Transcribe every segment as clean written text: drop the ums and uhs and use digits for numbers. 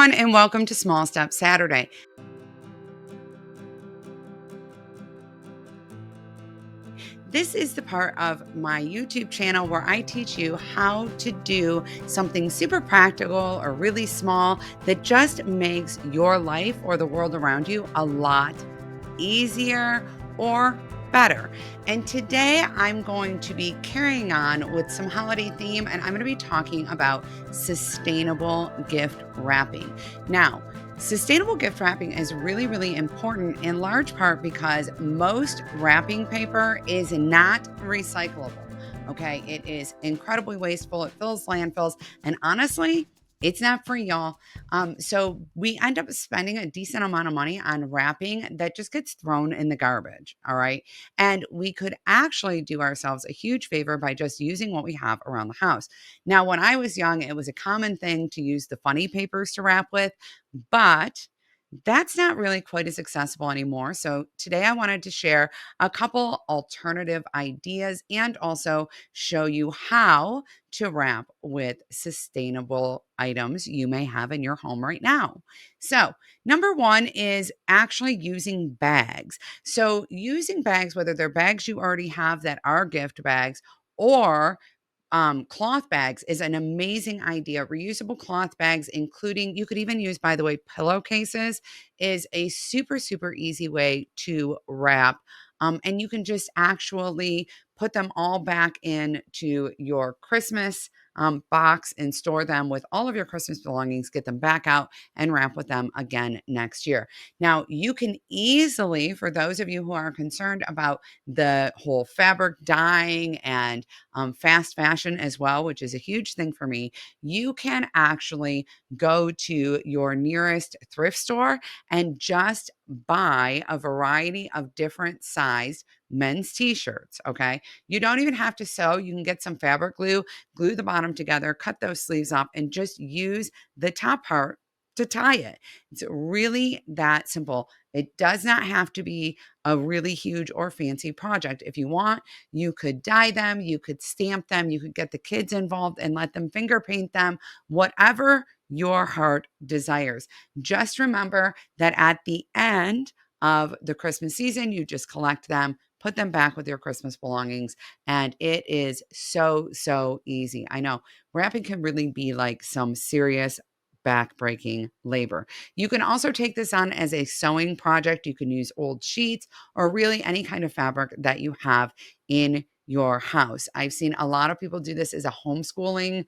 everyone, and welcome to Small Step Saturday. This is the part of my YouTube channel where I teach you how to do something super practical or really small that just makes your life or the world around you a lot easier or better. And today I'm going to be carrying on with some holiday theme, and I'm going to be talking about sustainable gift wrapping. Now, sustainable gift wrapping is really, really important in large part because most wrapping paper is not recyclable. Okay. It is incredibly wasteful. It fills landfills. And honestly, it's not free, y'all. So we end up spending a decent amount of money on wrapping that just gets thrown in the garbage. All right. And we could actually do ourselves a huge favor by just using what we have around the house. Now, when I was young, it was a common thing to use the funny papers to wrap with, but that's not really quite as accessible anymore. So today I wanted to share a couple alternative ideas and also show you how to wrap with sustainable items you may have in your home right now. So, number one is actually using bags. So, using bags, whether they're bags you already have that are gift bags or cloth bags is an amazing idea. Reusable cloth bags, including you could even use, by the way, pillowcases, is a super, super easy way to wrap. And you can just actually put them all back into your Christmas box and store them with all of your Christmas belongings, get them back out and wrap with them again next year. Now, you can easily, for those of you who are concerned about the whole fabric dyeing and fast fashion as well, which is a huge thing for me, you can actually go to your nearest thrift store and just buy a variety of different sized men's t-shirts. Okay. You don't even have to sew. You can get some fabric glue, glue the bottom together, cut those sleeves up, and just use the top part to tie it. It's really that simple. It does not have to be a really huge or fancy project. If you want, you could dye them, you could stamp them, you could get the kids involved and let them finger paint them, whatever your heart desires. Just remember that at the end of the Christmas season, you just collect them, put them back with your Christmas belongings, and it is so, so easy. I know wrapping can really be like some serious back-breaking labor. You can also take this on as a sewing project. You can use old sheets or really any kind of fabric that you have in your house. I've seen a lot of people do this as a homeschooling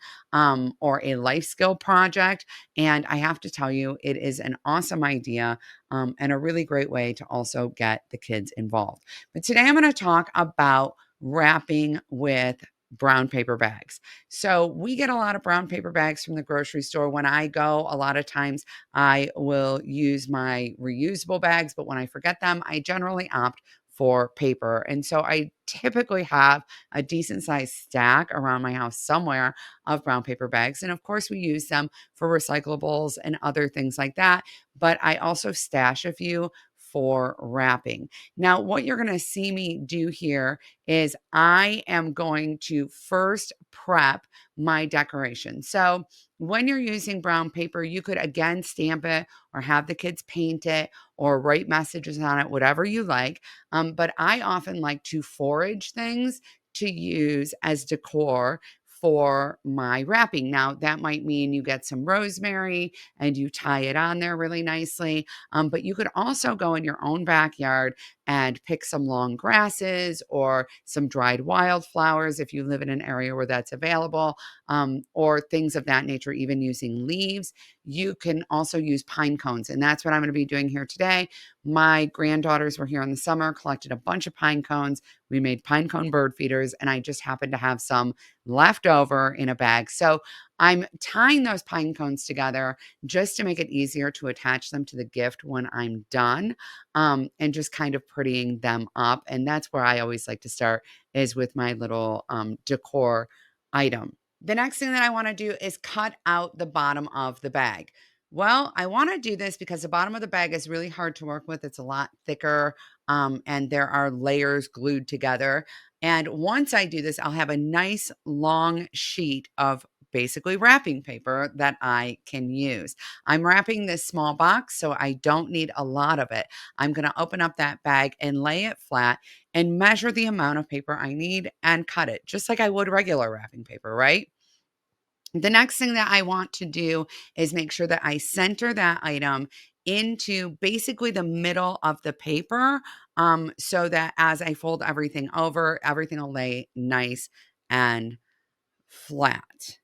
or a life skill project. And I have to tell you, it is an awesome idea and a really great way to also get the kids involved. But today I'm going to talk about wrapping with brown paper bags. So we get a lot of brown paper bags from the grocery store. When I go, a lot of times I will use my reusable bags, but when I forget them, I generally opt for paper. And so I typically have a decent sized stack around my house somewhere of brown paper bags. And of course, we use them for recyclables and other things like that. But I also stash a few for wrapping. Now, what you're going to see me do here is I am going to first prep my decoration. So, when you're using brown paper, you could again stamp it or have the kids paint it or write messages on it, whatever you like. But I often like to forage things to use as decor for my wrapping. Now, that might mean you get some rosemary and you tie it on there really nicely. But you could also go in your own backyard and pick some long grasses or some dried wildflowers if you live in an area where that's available, or things of that nature, even using leaves. You can also use pine cones, and that's what I'm going to be doing here today. My granddaughters were here in the summer, collected a bunch of pine cones. We made pine cone bird feeders, and I just happened to have some left over in a bag. So I'm tying those pine cones together just to make it easier to attach them to the gift when I'm done, and just kind of prettying them up. And that's where I always like to start is with my little decor item. The next thing that I want to do is cut out the bottom of the bag. Well, I want to do this because the bottom of the bag is really hard to work with. It's a lot thicker, and there are layers glued together. And once I do this, I'll have a nice long sheet of basically wrapping paper that I can use. I'm wrapping this small box, so I don't need a lot of it. I'm going to open up that bag and lay it flat and measure the amount of paper I need and cut it just like I would regular wrapping paper, right? The next thing that I want to do is make sure that I center that item into basically the middle of the paper, so that as I fold everything over, everything will lay nice and flat.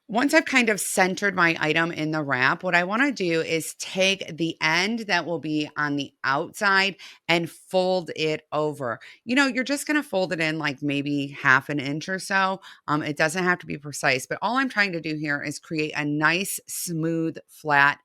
Once I've kind of centered my item in the wrap, what I want to do is take the end that will be on the outside and fold it over. You're just going to fold it in like maybe half an inch or so. It doesn't have to be precise, but all I'm trying to do here is create a nice, smooth, flat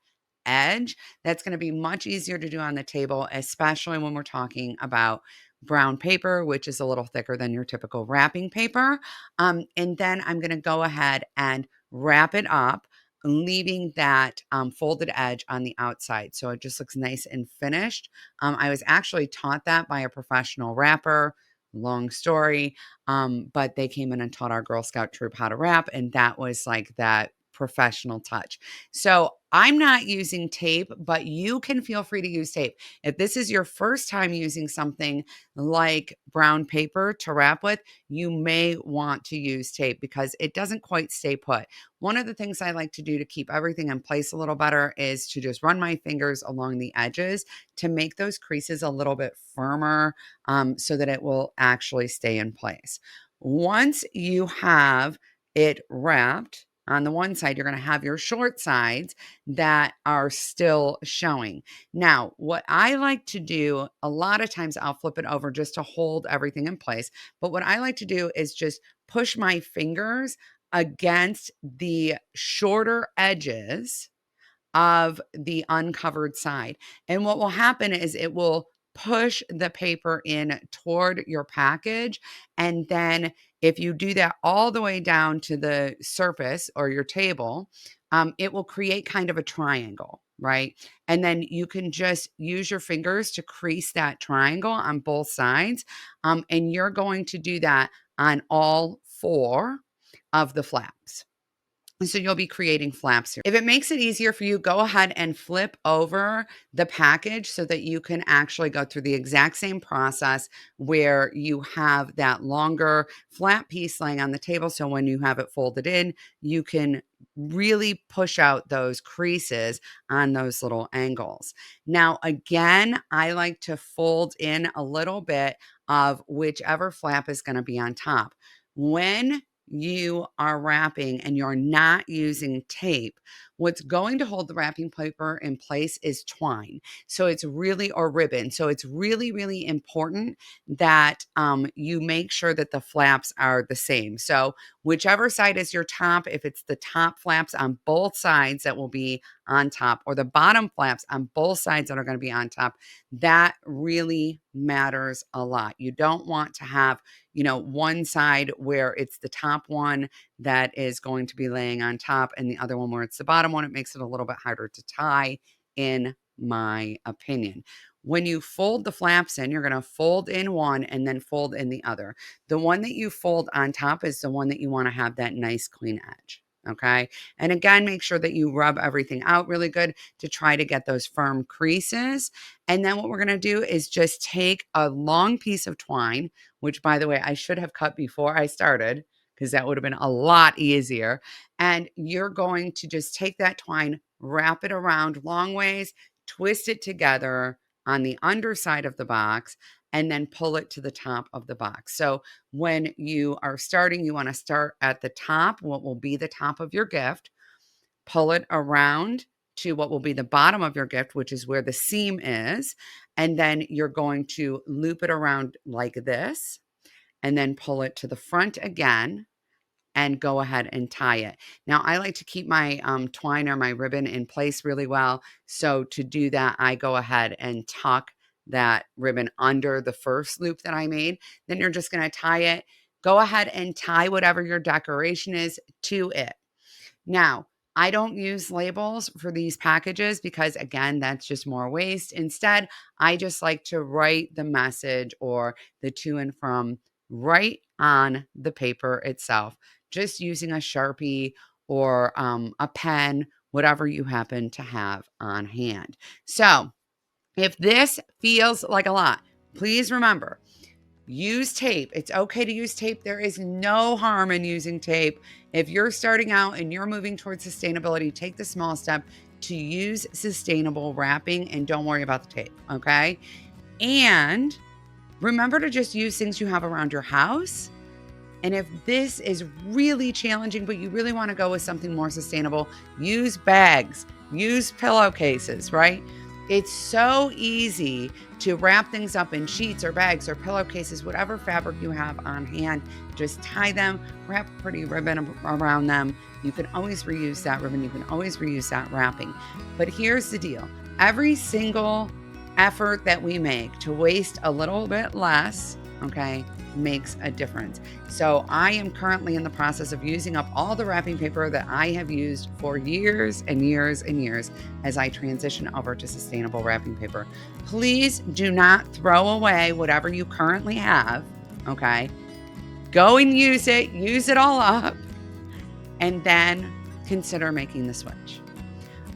edge that's going to be much easier to do on the table, especially when we're talking about brown paper, which is a little thicker than your typical wrapping paper. And then I'm going to go ahead and wrap it up, leaving that folded edge on the outside. So it just looks nice and finished. I was actually taught that by a professional wrapper. Long story. But they came in and taught our Girl Scout troop how to wrap. And that was like that professional touch. So I'm not using tape, but you can feel free to use tape. If this is your first time using something like brown paper to wrap with, you may want to use tape because it doesn't quite stay put. One of the things I like to do to keep everything in place a little better is to just run my fingers along the edges to make those creases a little bit firmer, so that it will actually stay in place. Once you have it wrapped, on the one side, you're going to have your short sides that are still showing. Now, what I like to do, a lot of times I'll flip it over just to hold everything in place. But what I like to do is just push my fingers against the shorter edges of the uncovered side. And what will happen is it will push the paper in toward your package. And then if you do that all the way down to the surface or your table, it will create kind of a triangle, right? And then you can just use your fingers to crease that triangle on both sides. And you're going to do that on all four of the flaps. So you'll be creating flaps here. If it makes it easier for you, go ahead and flip over the package so that you can actually go through the exact same process where you have that longer flat piece laying on the table. So when you have it folded in, you can really push out those creases on those little angles. Now, again, I like to fold in a little bit of whichever flap is going to be on top. When you are wrapping and you're not using tape, what's going to hold the wrapping paper in place is twine. So it's really, or ribbon. So it's really, really important that you make sure that the flaps are the same. So whichever side is your top, if it's the top flaps on both sides that will be on top, or the bottom flaps on both sides that are going to be on top, that really matters a lot. You don't want to have one side where it's the top one that is going to be laying on top and the other one where it's the bottom one. It makes it a little bit harder to tie, in my opinion. When you fold the flaps in, you're going to fold in one and then fold in the other. The one that you fold on top is the one that you want to have that nice clean edge. Okay. And again, make sure that you rub everything out really good to try to get those firm creases. And then what we're going to do is just take a long piece of twine, which by the way, I should have cut before I started because that would have been a lot easier. And you're going to just take that twine, wrap it around long ways, twist it together on the underside of the box, and then pull it to the top of the box. So when you are starting, you want to start at the top, what will be the top of your gift, pull it around to what will be the bottom of your gift, which is where the seam is. And then you're going to loop it around like this, and then pull it to the front again and go ahead and tie it. Now, I like to keep my twine or my ribbon in place really well. So to do that, I go ahead and tuck that ribbon under the first loop that I made. Then you're just going to tie it. Go ahead and tie whatever your decoration is to it. Now, I don't use labels for these packages because, again, that's just more waste. Instead, I just like to write the message or the to and from right on the paper itself, just using a Sharpie or a pen, whatever you happen to have on hand. So if this feels like a lot, please remember, use tape. It's okay to use tape. There is no harm in using tape. If you're starting out and you're moving towards sustainability, take the small step to use sustainable wrapping and don't worry about the tape, okay? And remember to just use things you have around your house. And if this is really challenging, but you really want to go with something more sustainable, use bags, use pillowcases, right? It's so easy to wrap things up in sheets or bags or pillowcases, whatever fabric you have on hand. Just tie them, wrap a pretty ribbon around them. You can always reuse that ribbon. You can always reuse that wrapping. But here's the deal. Every single effort that we make to waste a little bit less, okay, makes a difference. So I am currently in the process of using up all the wrapping paper that I have used for years and years and years as I transition over to sustainable wrapping paper. Please do not throw away whatever you currently have, okay? Go and use it all up, and then consider making the switch.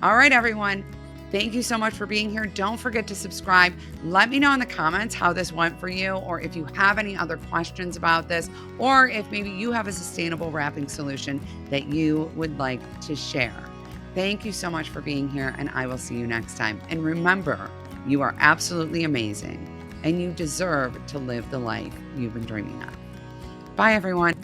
All right, everyone. Thank you so much for being here. Don't forget to subscribe. Let me know in the comments how this went for you, or if you have any other questions about this, or if maybe you have a sustainable wrapping solution that you would like to share. Thank you so much for being here, and I will see you next time. And remember, you are absolutely amazing, and you deserve to live the life you've been dreaming of. Bye, everyone.